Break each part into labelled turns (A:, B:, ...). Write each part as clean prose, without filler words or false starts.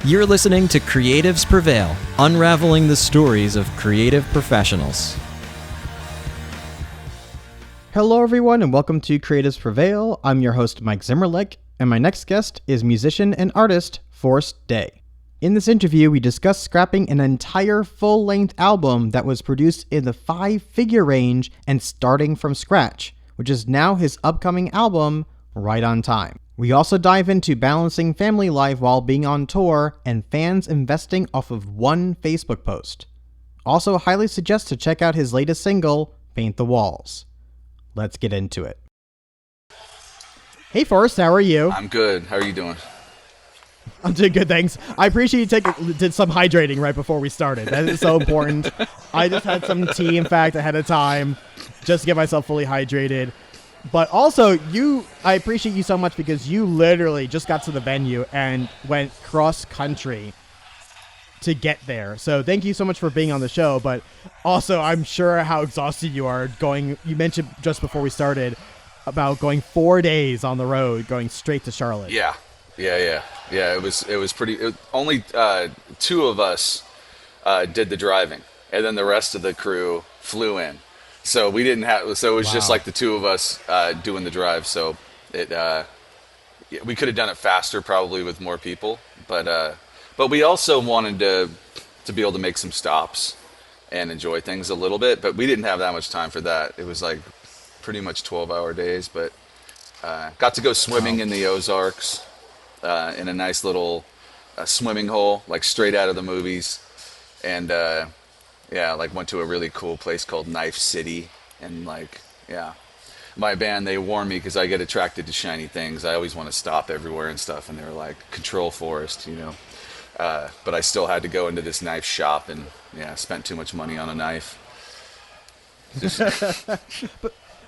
A: You're listening to Creatives Prevail, unraveling the stories of creative professionals.
B: Hello everyone and welcome to Creatives Prevail. I'm your host Mike Zimmerlich, and my next guest is musician and artist Forrest. In this interview, we discuss scrapping an entire full-length album that was produced in the 5-figure range and starting from scratch, which is now his upcoming album, Right on Time. We also dive into balancing family life while being on tour and fans investing off of one Facebook post. Also highly suggest to check out his latest single, Paint the Walls. Let's get into it. Hey Forrest, how are you?
C: I'm good. How are you doing?
B: I'm doing good, thanks. I appreciate you did some hydrating right before we started. That is so important. I just had some tea, in fact, ahead of time, just to get myself fully hydrated. But also, I appreciate you so much because you literally just got to the venue and went cross-country to get there. So thank you so much for being on the show. But also, I'm sure how exhausted you are going. You mentioned just before we started about going 4 days on the road, going straight to Charlotte.
C: Yeah. It was pretty. Only 2 of us did the driving, and then the rest of the crew flew in. So we didn't have. So it was just like the 2 of us doing the drive. So we could have done it faster, probably with more people. But we also wanted to be able to make some stops and enjoy things a little bit. But we didn't have that much time for that. It was like pretty much 12-hour days. But got to go swimming in the Ozarks in a nice little swimming hole, like straight out of the movies, and. Went to a really cool place called Knife City, and my band, they warned me because I get attracted to shiny things. I always want to stop everywhere and stuff, and they were like, control Forrest, but I still had to go into this knife shop and spent too much money on a knife.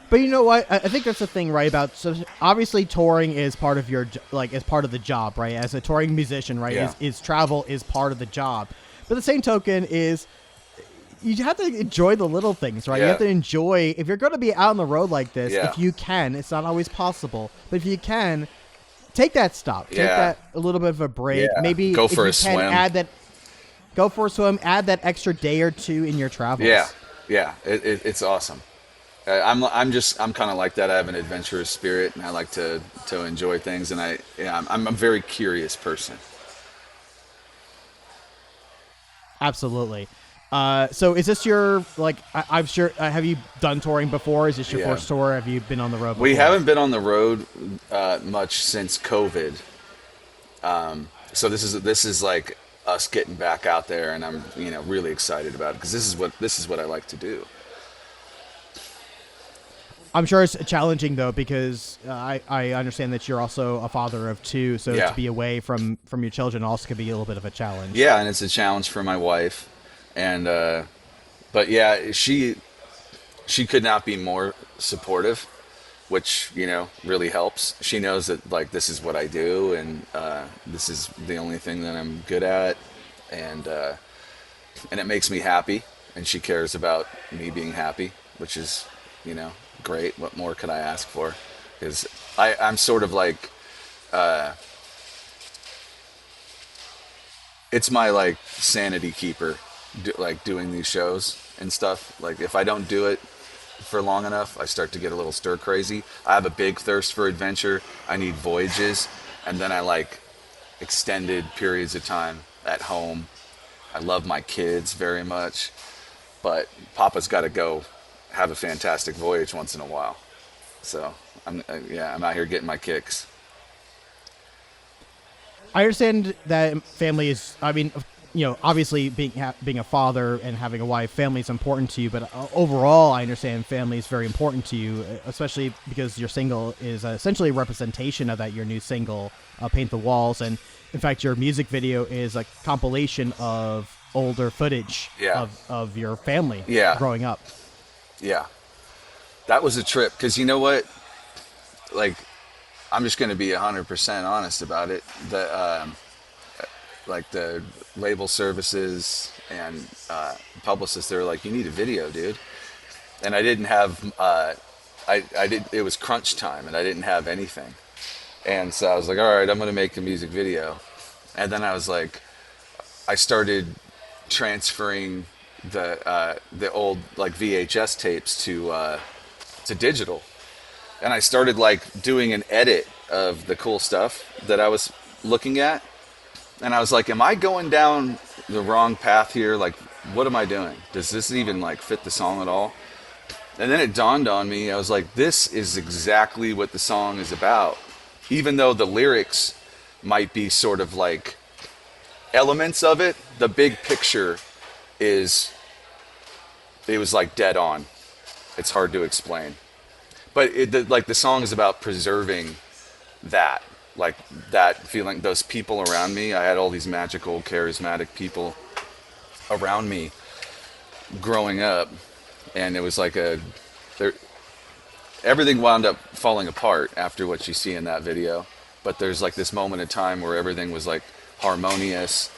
B: But you know what? I think that's the thing, right? So obviously touring is part of is part of the job, right? As a touring musician, right?
C: Yeah.
B: Is travel is part of the job. But the same token is you have to enjoy the little things, right?
C: Yeah.
B: You have to enjoy, if you're going to be out on the road like this,
C: Yeah.
B: if you can, it's not always possible, but if you can, take that stop, take
C: Yeah.
B: that a little bit of a break.
C: Yeah.
B: Maybe
C: Go
B: if
C: for
B: you
C: a
B: can
C: swim.
B: Go for a swim, add that extra day or 2 in your travels.
C: Yeah, it's awesome. I'm kind of like that. I have an adventurous spirit, and I like to enjoy things, and I'm a very curious person.
B: Absolutely. So is this your, I'm sure, have you done touring before? Is this your first tour? Have you been on the road before?
C: We haven't been on the road much since COVID. So this is like us getting back out there, and I'm really excited about it because this is what I like to do.
B: I'm sure it's challenging though, because I understand that you're also a father of 2, so
C: Yeah.
B: to be away from your children also could be a little bit of a challenge.
C: Yeah, and it's a challenge for my wife, and but yeah, she could not be more supportive, which really helps. She knows that this is what I do, and this is the only thing that I'm good at, and it makes me happy, and she cares about me being happy, which is great. What more could I ask for? Because I'm sort of like it's my sanity keeper, doing these shows and stuff. If I don't do it for long enough, I start to get a little stir crazy. I have a big thirst for adventure. I need voyages, and then I like extended periods of time at home. I love my kids very much, but Papa's got to go have a fantastic voyage once in a while. So I'm out here getting my kicks.
B: I understand that family is, obviously being a father and having a wife, family is important to you, but overall I understand family is very important to you, especially because your single is essentially a representation of that, your new single, Paint the Walls, and in fact your music video is a compilation of older footage of your family growing up.
C: Yeah, that was a trip, because you know what? I'm just going to be 100% honest about it. The label services and publicists, they were like, "You need a video, dude." And I didn't have, it was crunch time, and I didn't have anything. And so I was like, all right, I'm going to make a music video. And then I was like, I started transferring the old like VHS tapes to digital, and I started like doing an edit of the cool stuff that I was looking at, and I was like, am I going down the wrong path here? Like, what am I doing? Does this even like fit the song at all? And then it dawned on me, I was like, this is exactly what the song is about. Even though the lyrics might be sort of like elements of it, the big picture it was like dead on. It's hard to explain. But like the song is about preserving that, like that feeling, those people around me. I had all these magical, charismatic people around me growing up, and it was like everything wound up falling apart after what you see in that video. But there's like this moment in time where everything was like harmonious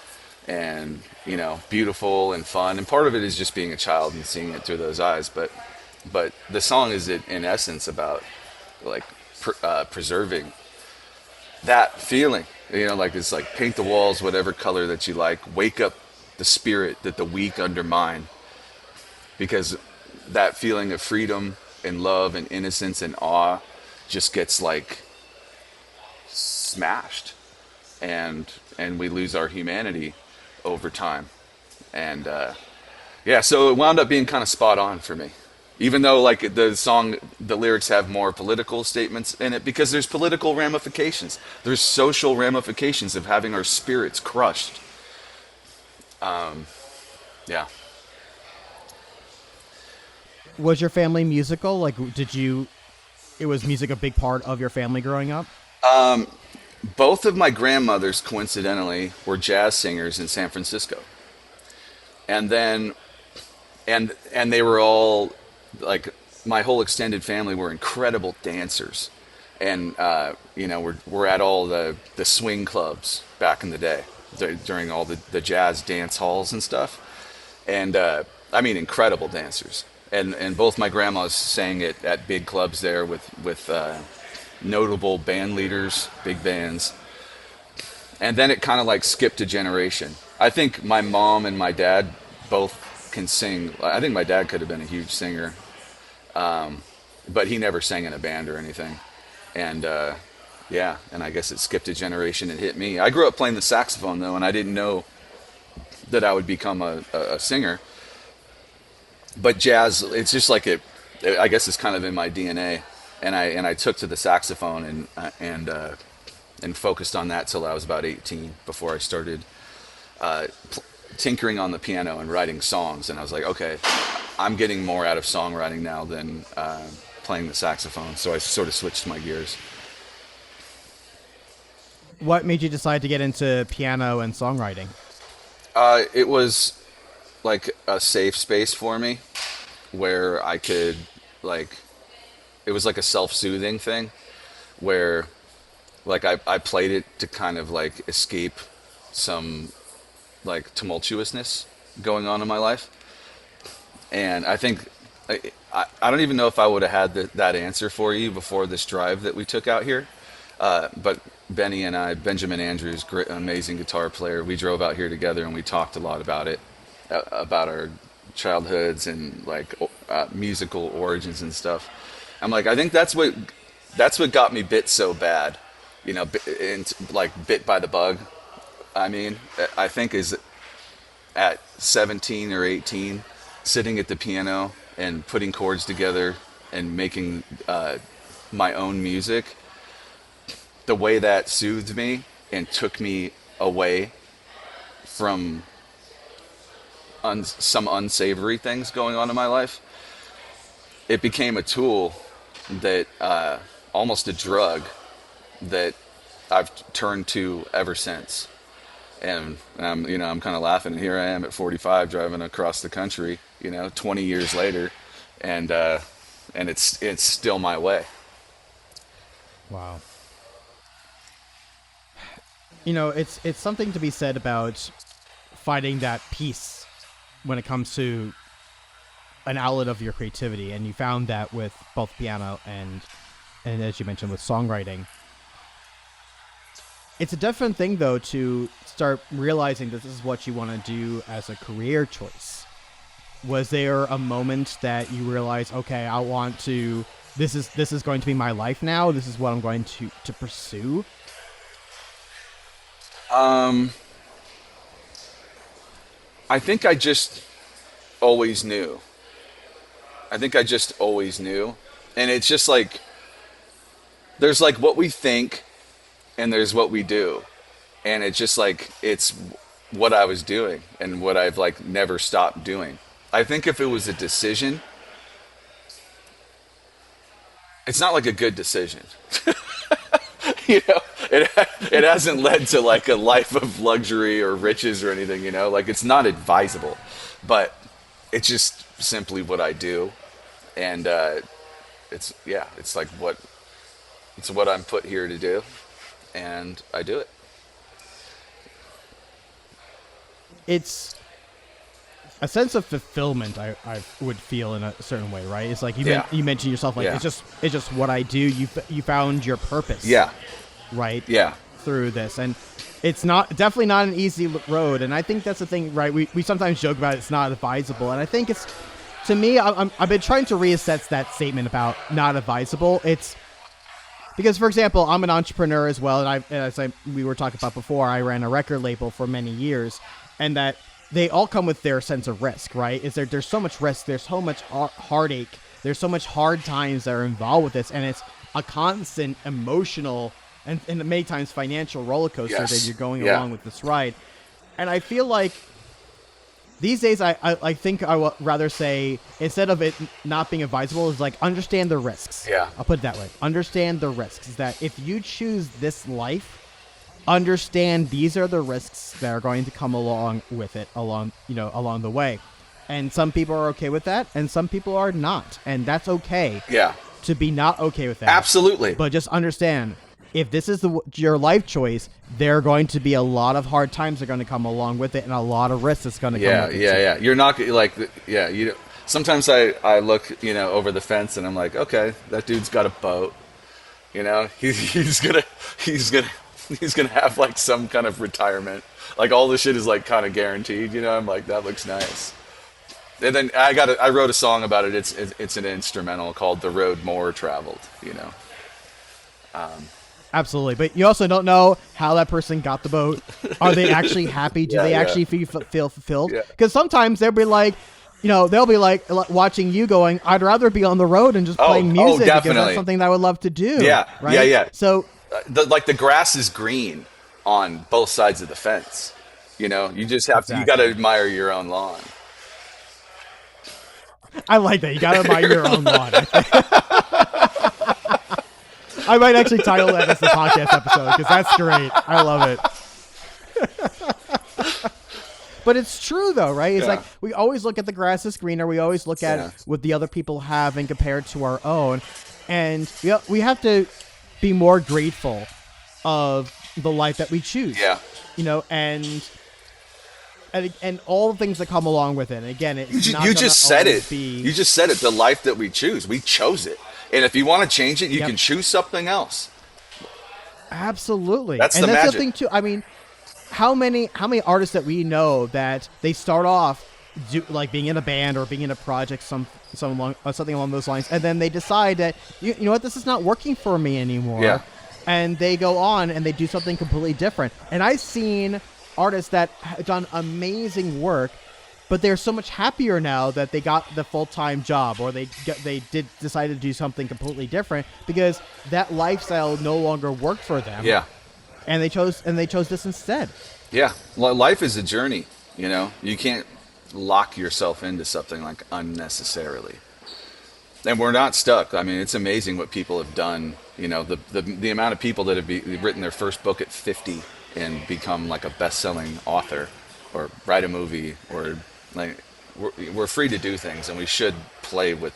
C: and, you know, beautiful and fun. And part of it is just being a child and seeing it through those eyes. But the song is in essence about like preserving that feeling. You know, like it's like paint the walls whatever color that you like. Wake up the spirit that the weak undermine. Because that feeling of freedom and love and innocence and awe just gets like smashed, and we lose our humanity over time. And yeah, so it wound up being kind of spot on for me, even though like the song, the lyrics have more political statements in it, because there's political ramifications, there's social ramifications of having our spirits crushed. Yeah.
B: Was your family musical? Like, was music a big part of your family growing up?
C: Both of my grandmothers, coincidentally, were jazz singers in San Francisco. And then, and they were all, like, my whole extended family were incredible dancers. And, you know, we're at all the swing clubs back in the day, during all the jazz dance halls and stuff. And, I mean, incredible dancers. And both my grandmas sang at big clubs there with notable band leaders, big bands. And then it kind of like skipped a generation. I think my mom and my dad both can sing. I think my dad could have been a huge singer, but he never sang in a band or anything. And yeah, and I guess it skipped a generation and hit me. I grew up playing the saxophone though, and I didn't know that I would become a singer. But jazz, it's just like I guess it's kind of in my DNA, and I took to the saxophone and focused on that till I was about 18 before I started tinkering on the piano and writing songs. And I was like, okay, I'm getting more out of songwriting now than playing the saxophone. So I sort of switched my gears.
B: What made you decide to get into piano and songwriting?
C: It was like a safe space for me where I could, like, it was like a self-soothing thing where like I played it to kind of like escape some like tumultuousness going on in my life. And I think I don't even know if I would have had that answer for you before this drive that we took out here. But Benny and I, Benjamin Andrews, great, amazing guitar player, we drove out here together and we talked a lot about it, about our childhoods and like musical origins and stuff. I'm like, I think that's what got me bit so bad, you know, like bit by the bug. I mean, I think is at 17 or 18, sitting at the piano and putting chords together and making my own music. The way that soothed me and took me away from some unsavory things going on in my life, it became a tool that almost a drug that I've turned to ever since. And I'm kind of laughing. And here I am at 45, driving across the country, 20 years later, and it's still my way.
B: Wow. It's something to be said about finding that peace when it comes to an outlet of your creativity, and you found that with both piano and as you mentioned with songwriting. It's a different thing, though, to start realizing that this is what you want to do as a career choice. Was there a moment that you realized, okay, I want to, this is going to be my life now, this is what I'm going to pursue?
C: I think I just always knew. And it's just like, there's like what we think and there's what we do. And it's just like, it's what I was doing and what I've like never stopped doing. I think if it was a decision, it's not like a good decision. You know, it hasn't led to like a life of luxury or riches or anything, you know, like it's not advisable, but it's just simply what I do. And it's like it's what I'm put here to do, and I do it.
B: It's a sense of fulfillment I would feel in a certain way, right? It's like you mentioned yourself, like it's just what I do. You found your purpose. Yeah. Right? Yeah. Through this. And it's definitely not an easy road. And I think that's the thing, right? We sometimes joke about it's not advisable. And I think it's, to me, I've been trying to reassess that statement about not advisable. It's because, for example, I'm an entrepreneur as well. And we were talking about before, I ran a record label for many years. And that they all come with their sense of risk, right? There's so much risk, there's so much heartache, there's so much hard times that are involved with this, and it's a constant emotional and many times financial roller coaster that you're going along with this ride. And I feel like these days, I think I would rather say, instead of it not being advisable, is like, understand the risks. Yeah. I'll put it that way. Understand the risks. Is that if you choose this life, understand these are the risks that are going to come along with it, along the way. And some people are okay with that, and some people are not. And that's okay. Yeah. To be not okay with that. Absolutely. But just understand, if this is your life choice, there are going to be a lot of hard times that are going to come along with it, and a lot of risks that's going to come with it. Yeah. You're not like, sometimes I look, over the fence and I'm like, okay, that dude's got a boat. He's gonna have like some kind of retirement. Like all this shit is like kind of guaranteed, I'm like, that looks nice. And then I wrote a song about it. It's an instrumental called "The Road More Traveled." Absolutely, but you also don't know how that person got the boat. Are they actually happy? Do they actually feel fulfilled? Because sometimes they'll be like, watching you going, I'd rather be on the road and just playing music because that's something that I would love to do. Yeah, right? Yeah. So. The grass is green on both sides of the fence. You just have to, you got to admire your own lawn. I like that. You got to admire your own lawn. I might actually title that as the podcast episode because that's great. I love it. But it's true though, right? It's like we always look at the grass is greener. We always look at what the other people have and compare it to our own. And we have to be more grateful of the life that we choose. Yeah. And all the things that come along with it. And again, it's not you just said it. You just said it. The life that we choose, we chose it. And if you want to change it, you can choose something else. Absolutely. That's the magic. The thing too. I mean, how many artists that we know that they start off like being in a band or being in a project, something along those lines, and then they decide that you know what, this is not working for me anymore. Yeah. And they go on and they do something completely different. And I've seen artists that have done amazing work, but they're so much happier now that they got the full-time job, or they did decide to do something completely different because that lifestyle no longer worked for them. Yeah. And they chose this instead. Yeah. Life is a journey, You can't lock yourself into something like unnecessarily. And we're not stuck. I mean, it's amazing what people have done. The amount of people that have written their first book at 50 and become like a best-selling author, or write a movie, or like we're free to do things, and we should play with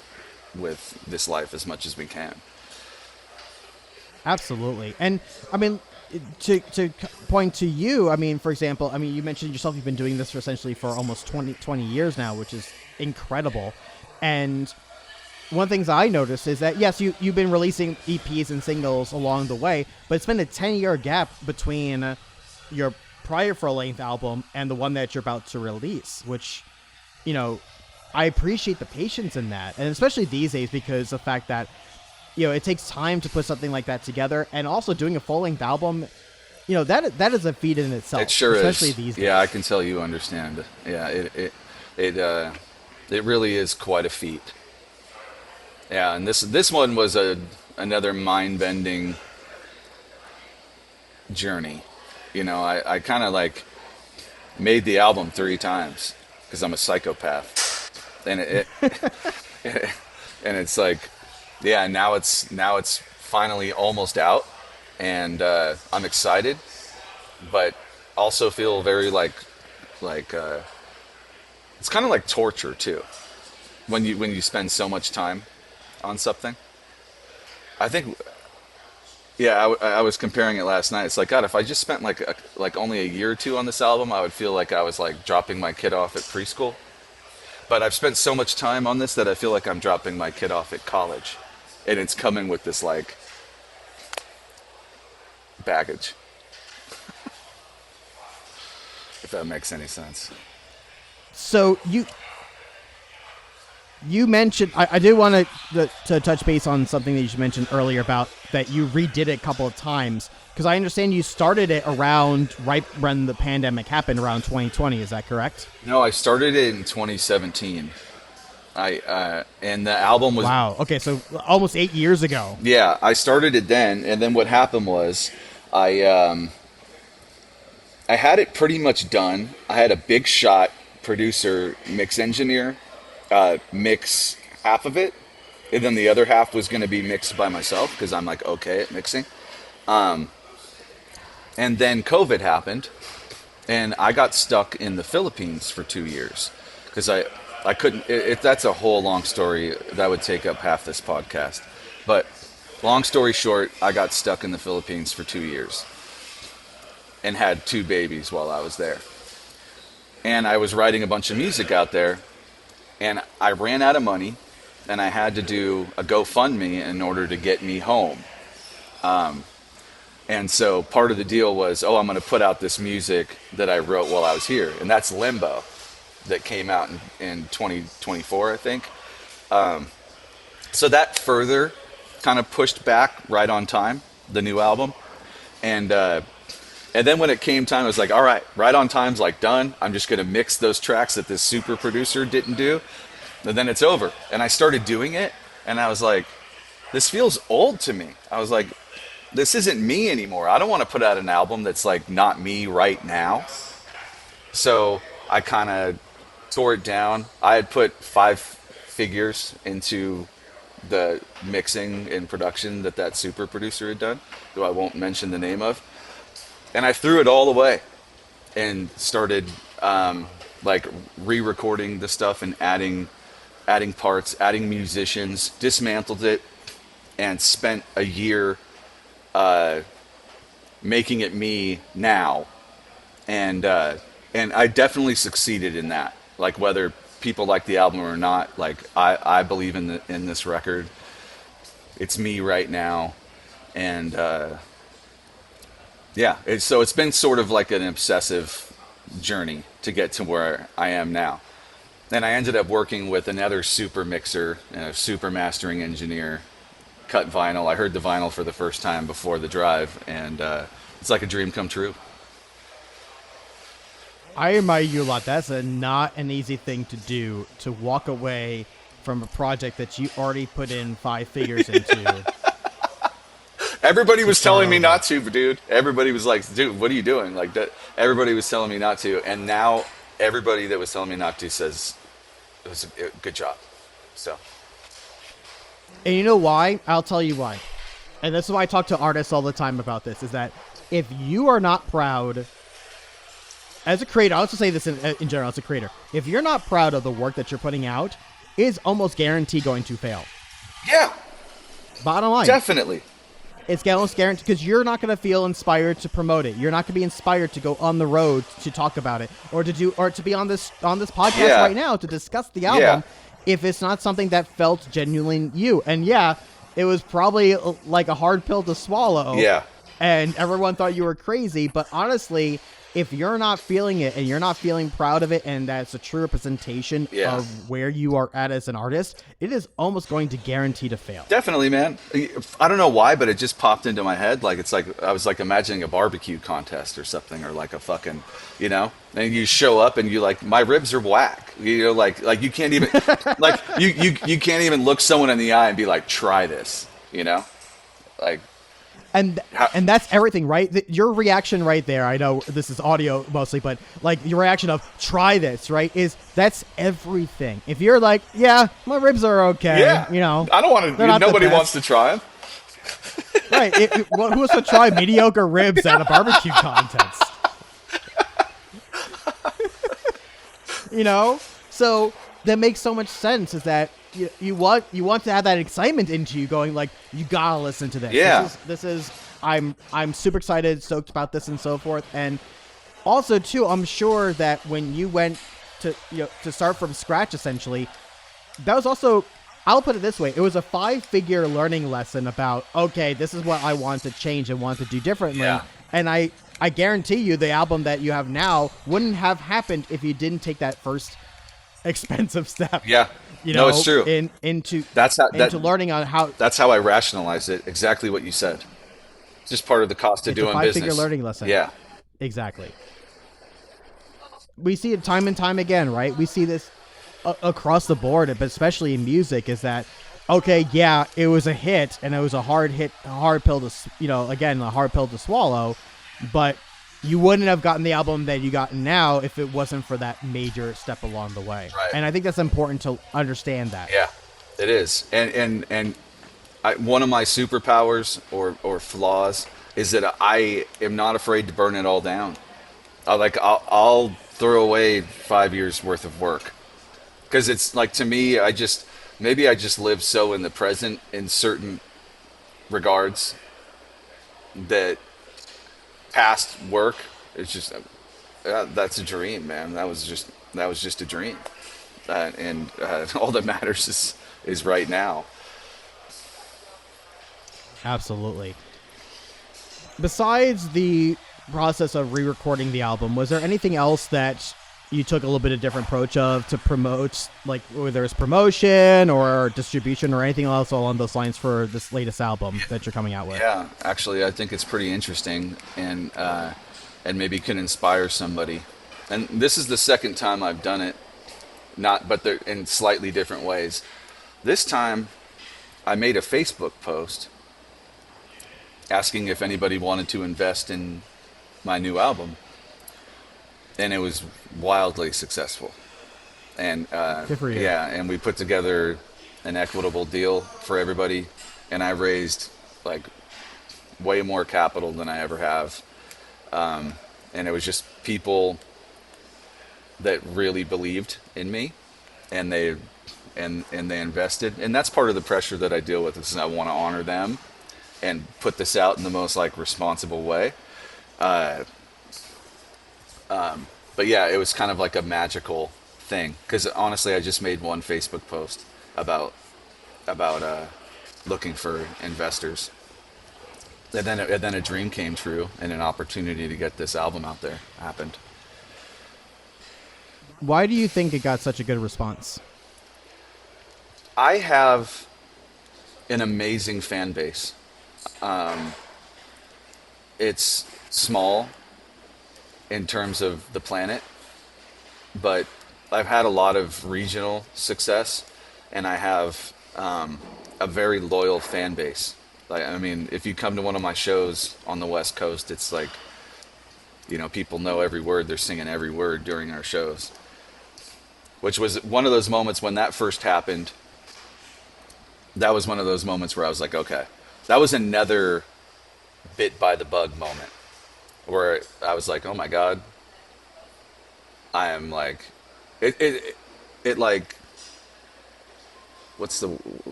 B: this life as much as we can. Absolutely. And I mean, to point to you, I mean, for example, you mentioned yourself, you've been doing this for almost 20 years now, which is incredible. And one of the things I noticed is that, yes, you've been releasing EPs and singles along the way, but it's been a 10-year gap between your prior full-length album and the one that you're about to release, which, you know, I appreciate the patience in that, and especially these days because the fact that, you know, it takes time to put something like that together, and also doing a full-length album, you know, that is a feat in itself.
C: It sure
B: especially
C: is.
B: These days.
C: Yeah, I can tell you understand. Yeah, it really is quite a feat. Yeah, and this one was another mind-bending journey. You know, I kind of like made the album 3 times because I'm a psychopath, and it and it's like, yeah, now it's finally almost out, and I'm excited, but also feel very like it's kind of like torture too when you spend so much time on something. I think, yeah, I was comparing it last night. It's like, God, if I just spent like only a year or 2 on this album, I would feel like I was like dropping my kid off at preschool. But I've spent so much time on this that I feel like I'm dropping my kid off at college, and it's coming with this like baggage. If that makes any sense.
B: So you mentioned, I do want to touch base on something that you mentioned earlier about that you redid it a couple of times, because I understand you started it around right when the pandemic happened, around 2020. Is that correct?
C: No, I started it in 2017. And the album was...
B: Wow. Okay, so almost 8 years ago.
C: Yeah, I started it then, and then what happened was I had it pretty much done. I had a big shot producer, mix engineer, mix half of it, and then the other half was going to be mixed by myself because I'm like okay at mixing. And then COVID happened, and I got stuck in the Philippines for 2 years because I couldn't. That's a whole long story that would take up half this podcast. But long story short, I got stuck in the Philippines for 2 years and had 2 babies while I was there. And I was writing a bunch of music out there, and I ran out of money, and I had to do a GoFundMe in order to get me home. And so part of the deal was, I'm going to put out this music that I wrote while I was here, and that's Limbo, that came out in 2024, I think. So that further kind of pushed back Right on Time, the new album. And then when it came time, I was like, all right, Right on Time's like done. I'm just going to mix those tracks that this super producer didn't do. And then it's over. And I started doing it, and I was like, this feels old to me. I was like, this isn't me anymore. I don't want to put out an album that's like not me right now. So I kind of tore it down. I had put 5 figures into the mixing and production that super producer had done, who I won't mention the name of. And I threw it all away and started like re-recording the stuff and adding parts, adding musicians, dismantled it, and spent a year making it me now. And I definitely succeeded in that. Like whether people like the album or not, like I believe in this record. It's me right now, and yeah, it's been sort of like an obsessive journey to get to where I am now. And I ended up working with another super mixer and a super mastering engineer, cut vinyl. I heard the vinyl for the first time before the drive, and it's like a dream come true.
B: I admire you a lot. That's not an easy thing to do, to walk away from a project that you already put in 5 figures into.
C: Everybody was telling me not to, dude. Everybody was like, dude, what are you doing? Like that. Everybody was telling me not to. And now everybody that was telling me not to says it was a good job. So.
B: And you know why? I'll tell you why. And this is why I talk to artists all the time about this, is that if you are not proud as a creator, I'll just say this in general, as a creator, if you're not proud of the work that you're putting out, it is almost guaranteed going to fail.
C: Yeah.
B: Bottom line.
C: Definitely.
B: It's almost guaranteed, because you're not going to feel inspired to promote it. You're not going to be inspired to go on the road to talk about it, or to be on this podcast right now to discuss the album. if it's not something that felt genuinely you. And yeah, it was probably like a hard pill to swallow.
C: Yeah.
B: And everyone thought you were crazy. But honestly, if you're not feeling it and you're not feeling proud of it and that's a true representation of where you are at as an artist, it is almost going to guarantee to fail.
C: Definitely, man. I don't know why, but it just popped into my head. Like, it's like I was like imagining a barbecue contest or something, or like a fucking, and you show up and you like, my ribs are whack. Like you can't even like you can't even look someone in the eye and be like, try this, like.
B: And that's everything, right? Your reaction right there, I know this is audio mostly, but like your reaction of try this, right? That's everything. If you're like, yeah, my ribs are okay,
C: I don't want to. Nobody wants to try them,
B: right? Who wants to try mediocre ribs at a barbecue contest? So that makes so much sense. Is that you want to have that excitement into you, going like, you gotta listen to this.
C: Yeah.
B: This is I'm super excited, stoked about this, and so forth. And also too, I'm sure that when you went to to start from scratch, essentially, that was also, I'll put it this way, it was a 5-figure learning lesson about, okay, this is what I want to change and want to do differently.
C: Yeah.
B: And I guarantee you the album that you have now wouldn't have happened if you didn't take that first expensive step.
C: Yeah. No, it's true.
B: Into learning on how.
C: That's how I rationalized it. Exactly what you said. It's just part of the cost of doing business.
B: 5-figure learning lesson.
C: Yeah.
B: Exactly. We see it time and time again, right? We see this across the board, but especially in music, is that, okay, yeah, it was a hit and it was a hard pill to swallow, but you wouldn't have gotten the album that you got now if it wasn't for that major step along the way.
C: Right.
B: And I think that's important to understand that.
C: Yeah, it is. And one of my superpowers or flaws is that I am not afraid to burn it all down. I'll throw away 5 years worth of work, because it's like, to me, I just live so in the present in certain regards that past work, it's just that's a dream, man. That was just a dream, and all that matters is right now.
B: Absolutely. Besides the process of re-recording the album, was there anything else that you took a little bit of different approach of to promote, like whether it's promotion or distribution or anything else along those lines for this latest album that you're coming out with?
C: Yeah, actually, I think it's pretty interesting, and maybe can inspire somebody. And this is the second time I've done it, but they're in slightly different ways. This time, I made a Facebook post asking if anybody wanted to invest in my new album, and it was wildly successful. And
B: good for you.
C: Yeah, and we put together an equitable deal for everybody, and I raised like way more capital than I ever have, and it was just people that really believed in me, and they invested. And that's part of the pressure that I deal with, is I want to honor them and put this out in the most like responsible way. But yeah, it was kind of like a magical thing, because honestly, I just made one Facebook post about looking for investors, and then a dream came true, and an opportunity to get this album out there happened.
B: Why do you think it got such a good response?
C: I have an amazing fan base. It's small in terms of the planet, but I've had a lot of regional success, and I have a very loyal fan base. Like, I mean, if you come to one of my shows on the West Coast, it's like, people know every word. They're singing every word during our shows, which was one of those moments when that first happened. That was one of those moments where I was like, okay, that was another bit by the bug moment, where I was like, oh my God, I am like, it like,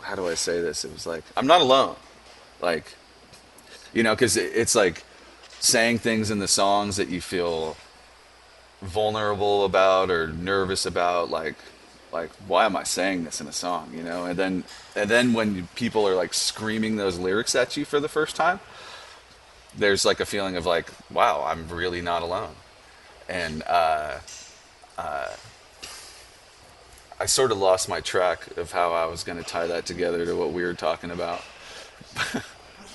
C: how do I say this? It was like, I'm not alone. Like, because it's like saying things in the songs that you feel vulnerable about or nervous about. Like, like, why am I saying this in a song, you know? And then when people are like screaming those lyrics at you for the first time, there's like a feeling of like, wow, I'm really not alone. And I sort of lost my track of how I was going to tie that together to what we were talking about.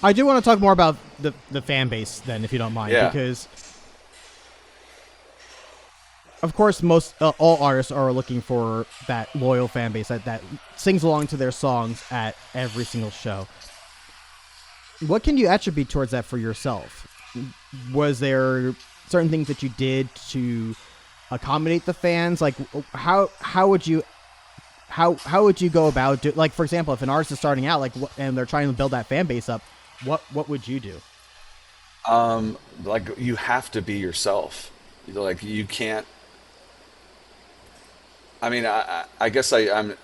B: I do want to talk more about the fan base then, if you don't mind,
C: Yeah.
B: because of course most all artists are looking for that loyal fan base that sings along to their songs at every single show. What can you attribute towards that for yourself? Was there certain things that you did to accommodate the fans? Like how would you go about like, for example, if an artist is starting out and they're trying to build that fan base up, what would you do?
C: Like, you have to be yourself. Like, you can't. I mean, I guess I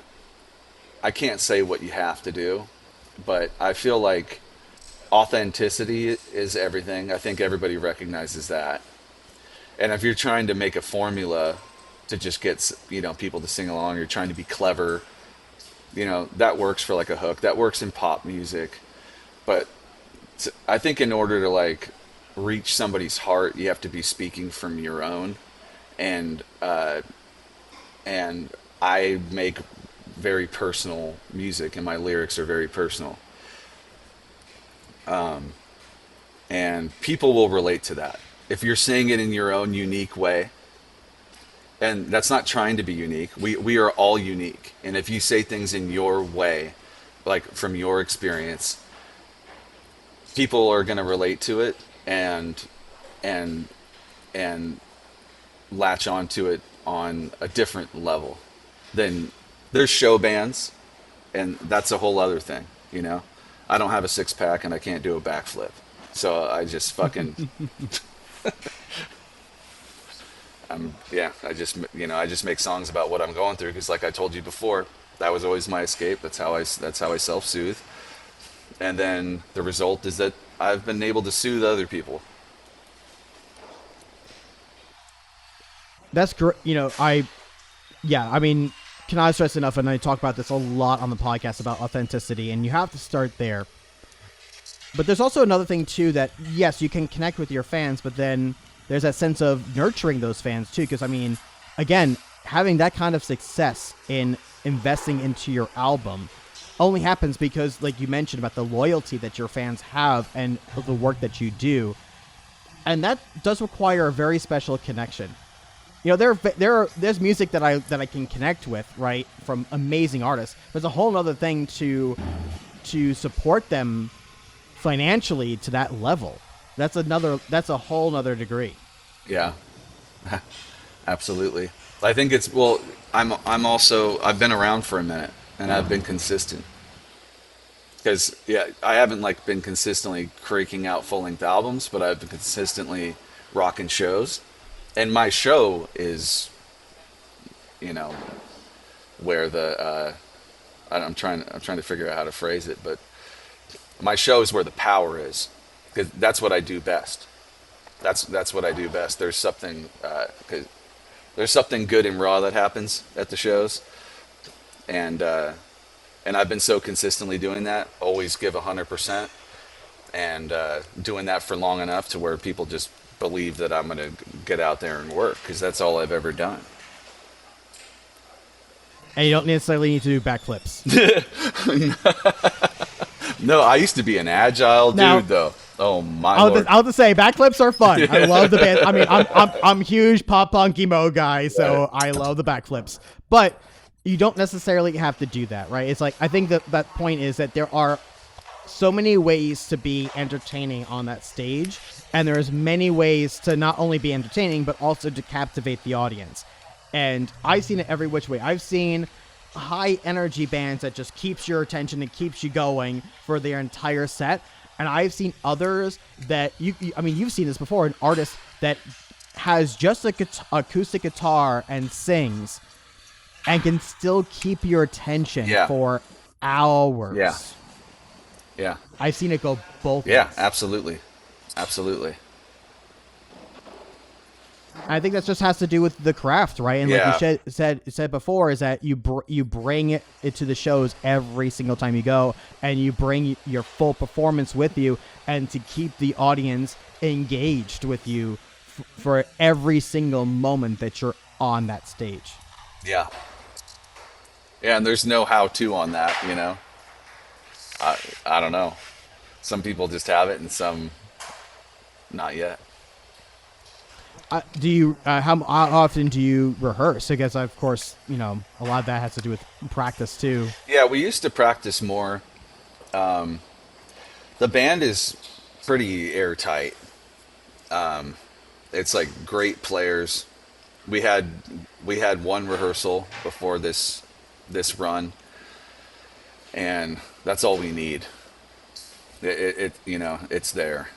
C: can't say what you have to do, but I feel like authenticity is everything. I think everybody recognizes that. And if you're trying to make a formula to just get, you know, people to sing along, you're trying to be clever, you know, that works for like a hook. That works in pop music. But I think in order to like reach somebody's heart, you have to be speaking from your own. And I make very personal music, and my lyrics are very personal. And people will relate to that. If you're saying it in your own unique way, and that's not trying to be unique, we are all unique. And if you say things in your way, like from your experience, people are going to relate to it and latch onto it on a different level. Then there's show bands, and that's a whole other thing, you know? I don't have a six pack and I can't do a backflip. So I just fucking I just make songs about what I'm going through, because like I told you before, that was always my escape. That's how I self-soothe. And then the result is that I've been able to soothe other people.
B: That's great. You know, I mean, cannot stress enough, and I talk about this a lot on the podcast about authenticity, and you have to start there. But there's also another thing too, that yes, you can connect with your fans, but then there's that sense of nurturing those fans too. Because I mean, again, having that kind of success in investing into your album only happens because, like you mentioned, about the loyalty that your fans have and the work that you do, and that does require a very special connection. You know, there's music that I can connect with, right, from amazing artists. There's a whole other thing to support them financially to that level. That's a whole other degree.
C: Yeah, absolutely. I think I've been around for a minute, and I've been consistent. Because I haven't like been consistently cranking out full-length albums, but I've been consistently rocking shows. And my show is, you know, where I'm trying to figure out how to phrase it, but my show is where the power is, because that's what I do best. That's what I do best. There's something good and raw that happens at the shows, and I've been so consistently doing that, always give 100%, and doing that for long enough to where people just believe that I'm going to get out there and work, because that's all I've ever done.
B: And you don't necessarily need to do backflips.
C: No, I used to be an agile dude, though. Oh my lord!
B: I'll just say backflips are fun. I love the band. I mean, I'm huge pop punk emo guy, so I love the backflips. But you don't necessarily have to do that, right? It's like, I think that point is that there are so many ways to be entertaining on that stage, and there's many ways to not only be entertaining but also to captivate the audience. And I've seen it every which way. I've seen high energy bands that just keeps your attention and keeps you going for their entire set, and I've seen others that you've seen this before, an artist that has just a acoustic guitar and sings and can still keep your attention for hours.
C: Yeah.
B: I've seen it go both ways.
C: Yeah, absolutely.
B: I think that just has to do with the craft, right? And like you said before, is that you bring it to the shows every single time you go, and you bring your full performance with you, and to keep the audience engaged with you for every single moment that you're on that stage.
C: Yeah. Yeah, and there's no how-to on that, you know. I don't know. Some people just have it, and some not yet.
B: Do you? How often do you rehearse? I guess, of course, a lot of that has to do with practice too.
C: Yeah, we used to practice more. The band is pretty airtight. It's like great players. We had one rehearsal before this run, and that's all we need. It's there.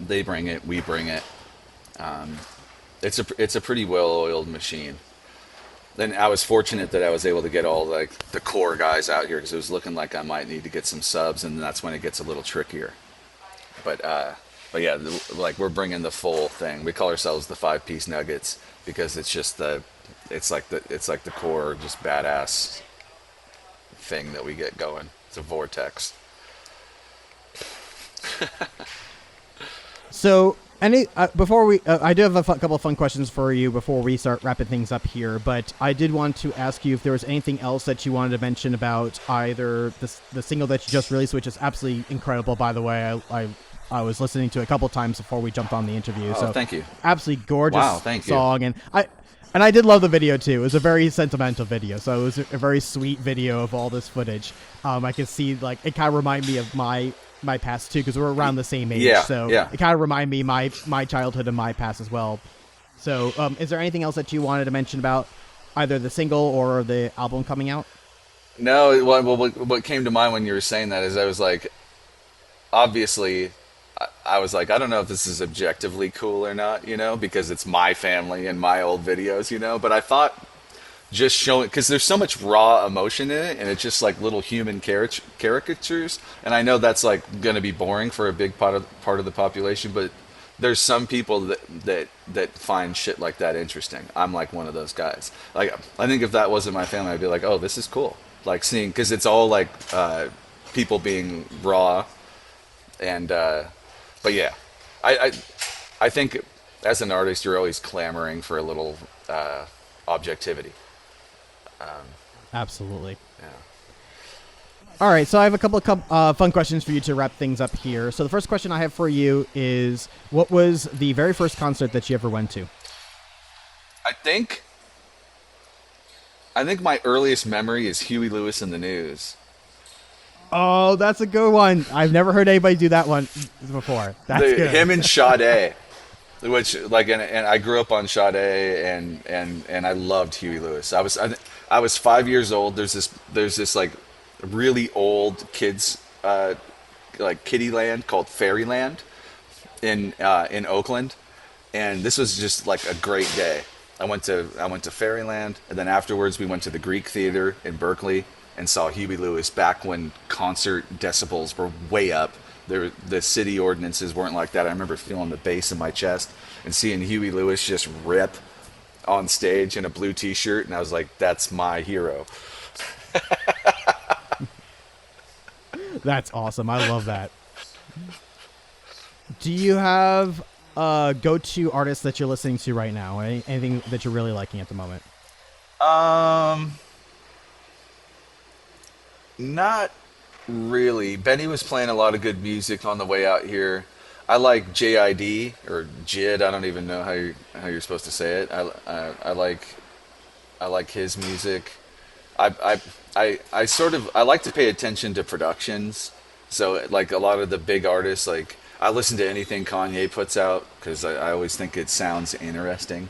C: They bring it, we bring it. It's a pretty well-oiled machine. Then I was fortunate that I was able to get all like the core guys out here, because it was looking like I might need to get some subs, and that's when it gets a little trickier. But yeah, like we're bringing the full thing. We call ourselves the 5-piece Nuggets, because it's just it's like the core, just badass thing that we get going. It's a vortex.
B: So, before we, I do have a couple of fun questions for you before we start wrapping things up here. But I did want to ask you if there was anything else that you wanted to mention about either the single that you just released, which is absolutely incredible, by the way. I was listening to it a couple of times before we jumped on the interview.
C: Oh, thank you.
B: Absolutely gorgeous song,
C: you.
B: And I did love the video too. It was a very sentimental video, so it was a very sweet video of all this footage. I can see, like, it kind of reminded me of my past too, because we're around the same age. It kind of reminded me my childhood and my past as well. So is there anything else that you wanted to mention about either the single or the album coming out?
C: No, what came to mind when you were saying that is I was like, obviously, I was like, I don't know if this is objectively cool or not, because it's my family and my old videos, but I thought just showing, because there's so much raw emotion in it, and it's just like little human caricatures, and I know that's like going to be boring for a big part of the population, but there's some people that find shit like that interesting. I'm like one of those guys. Like, I think if that wasn't my family, I'd be like, oh, this is cool. Like seeing, because it's all like people being raw, and but yeah, I think as an artist, you're always clamoring for a little objectivity.
B: Absolutely.
C: Yeah.
B: All right, so I have a couple of fun questions for you to wrap things up here. So the first question I have for you is, what was the very first concert that you ever went to?
C: I think my earliest memory is Huey Lewis and the News.
B: Oh, that's a good one. I've never heard anybody do that one before. That's good.
C: Him and Sade, which like, and I grew up on Sade, and I loved Huey Lewis. I was 5 years old. There's this like really old kids like kiddie land called Fairyland in Oakland, and this was just like a great day. I went to Fairyland, and then afterwards we went to the Greek Theater in Berkeley and saw Huey Lewis back when concert decibels were way up. The city ordinances weren't like that. I remember feeling the bass in my chest and seeing Huey Lewis just rip on stage in a blue t-shirt, and I was like, that's my hero.
B: That's awesome. I love that. Do you have a go-to artist that you're listening to right now? Anything that you're really liking at the moment?
C: Not really. Benny was playing a lot of good music on the way out here. I like JID or Jid. I don't even know how you're supposed to say it. I like his music. I like to pay attention to productions. So like a lot of the big artists, like I listen to anything Kanye puts out because I always think it sounds interesting.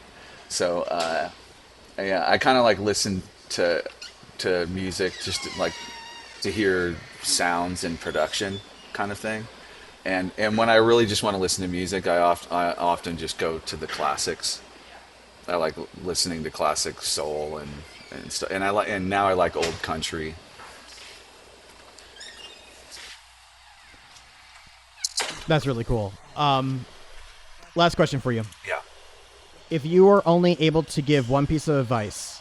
C: So yeah, I kind of like listen to music just to hear sounds and production kind of thing. And when I really just want to listen to music, I often just go to the classics. I like listening to classic soul and stuff, and now I like old country.
B: That's really cool. last question for you.
C: Yeah.
B: If you were only able to give one piece of advice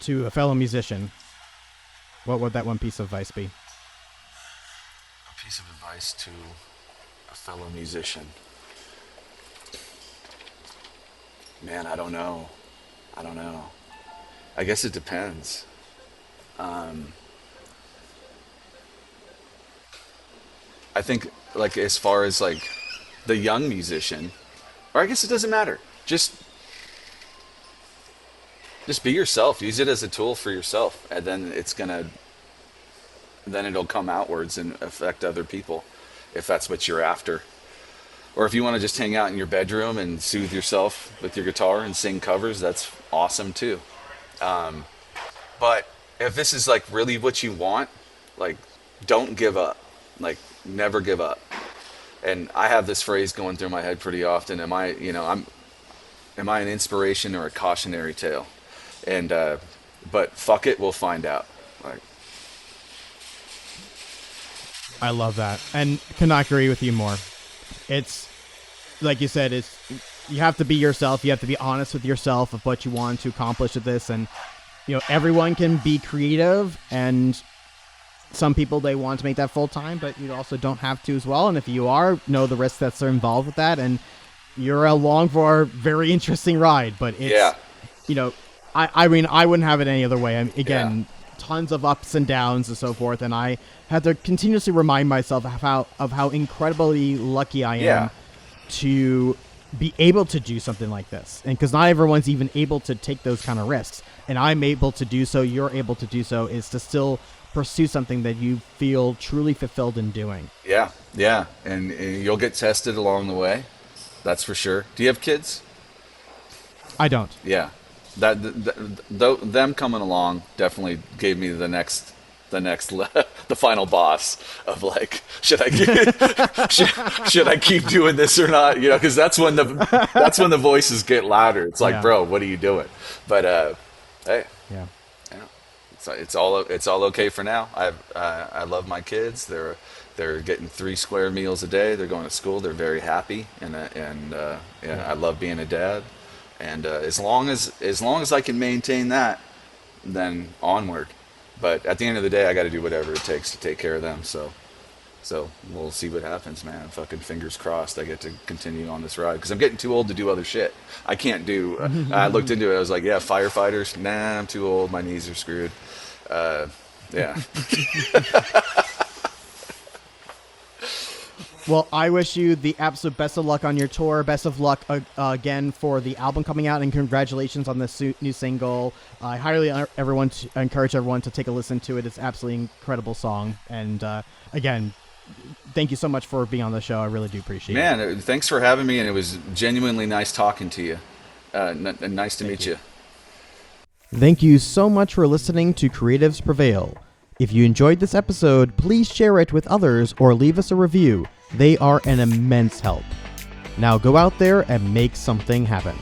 B: to a fellow musician, what would that one piece of advice be?
C: A piece of advice to a fellow musician. Man, I don't know. I guess it depends. I think, like, as far as, like, the young musician, or I guess it doesn't matter. Just be yourself. Use it as a tool for yourself, and then it'll come outwards and affect other people, if that's what you're after. Or if you want to just hang out in your bedroom and soothe yourself with your guitar and sing covers, that's awesome too. But if this is like really what you want, like, don't give up. Like, never give up. And I have this phrase going through my head pretty often. Am I an inspiration or a cautionary tale? And but fuck it, we'll find out. Like,
B: I love that, and cannot agree with you more. It's like you said, you have to be yourself. You have to be honest with yourself of what you want to accomplish with this. And everyone can be creative, and some people, they want to make that full time, but you also don't have to as well. And if you know the risks that's involved with that, and you're along for a very interesting ride. But it's I mean, I wouldn't have it any other way. I mean, again, tons of ups and downs and so forth, and I have to continuously remind myself of how incredibly lucky I am to be able to do something like this. And because not everyone's even able to take those kind of risks, and I'm able to do so, you're able to do so, is to still pursue something that you feel truly fulfilled in doing.
C: Yeah, and you'll get tested along the way. That's for sure. Do you have kids?
B: I don't.
C: Yeah. Them coming along definitely gave me the final boss of, like, should I keep doing this or not? Because that's when the voices get louder. It's like, bro, what are you doing? But hey, it's all okay for now. I love my kids. They're getting 3 square meals a day. They're going to school. They're very happy, and I love being a dad. And as long as I can maintain that, then onward. But at the end of the day, I got to do whatever it takes to take care of them. So we'll see what happens, man. Fucking fingers crossed I get to continue on this ride, because I'm getting too old to do other shit. I can't do. I looked into it. I was like, yeah, firefighters. Nah, I'm too old. My knees are screwed. Yeah.
B: Well, I wish you the absolute best of luck on your tour. Best of luck again for the album coming out, and congratulations on this new single. I highly encourage everyone to take a listen to it. It's an absolutely incredible song. And again, thank you so much for being on the show. I really do appreciate it.
C: Man, thanks for having me, and it was genuinely nice talking to you. Nice to meet you.
B: Thank you so much for listening to Creatives Prevail. If you enjoyed this episode, please share it with others or leave us a review. They are an immense help. Now go out there and make something happen.